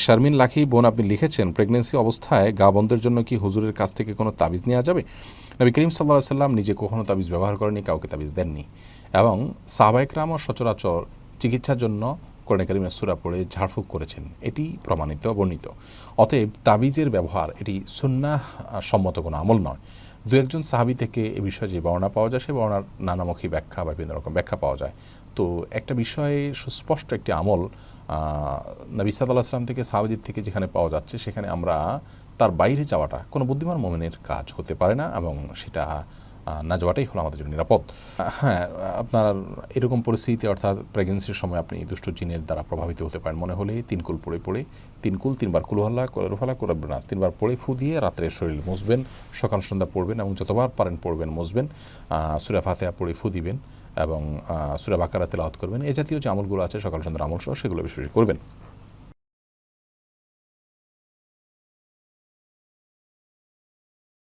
শারমিন লাখি বোন আপনি লিখেছেন, প্রেগনেন্সি অবস্থায় গা বন্ধের জন্য কি হুজুরের কাছ থেকে কোনো তাবিজ নেওয়া যাবে? নবী করিম সাল্লাল্লাহু আলাইহি সাল্লাম নিজে কখনো তাবিজ ব্যবহার করেননি, কাউকে তাবিজ দেননি, এবং সাহাবায়ে কেরামও সচরাচর চিকিৎসার জন্য কোরআনে কারিমের সূরা পড়ে ঝাড়ফুঁক করেছেন, এটি প্রমাণিত বর্ণিত। অতএব তাবিজের ব্যবহার এটি সুন্নাহ সম্মত কোনো আমল নয়। দু একজন সাহাবী থেকে এ বিষয়ে যে বর্ণনা পাওয়া যায়, সে বর্ণনার নানামুখী ব্যাখ্যা বা বিভিন্ন রকম ব্যাখ্যা পাওয়া যায়। তো একটা বিষয়ে সুস্পষ্ট একটি আমল নবী সাল্লাল্লাহু আলাইহি ওয়াসাল্লাম থেকে, সাহাবীদের থেকে যেখানে পাওয়া যাচ্ছে, সেখানে আমরা তার বাইরে যাওয়াটা কোনো বুদ্ধিমান মুমিনের কাজ হতে পারে না, এবং সেটা না যাওয়াটাই হলো আমাদের জন্য নিরাপদ। হ্যাঁ, আপনার এরকম পরিস্থিতি, অর্থাৎ প্রেগনেন্সির সময় আপনি দুষ্ট জিনের দ্বারা প্রভাবিত হতে পারেন মনে হলে, তিনকুল পড়ে তিনকুল, তিনবার কুলুহাল্লাহ, কুলুফালা, কুরাব্বিনাস তিনবার পড়ে ফু দিয়ে রাত্রে শরীর মুছবেন, সকাল সন্ধ্যা পড়বেন, এবং যতবার পারেন পড়বেন, মুছবেন, সূরা ফাতিহা পড়ে ফু দিবেন, এবং সূরা বাকারা তেলাওয়াত করবেন। এ জাতীয় যে আমলগুলো আছে সকাল সন্ধ্যার আমল সহ, সেগুলো বেশি বেশি করবেন।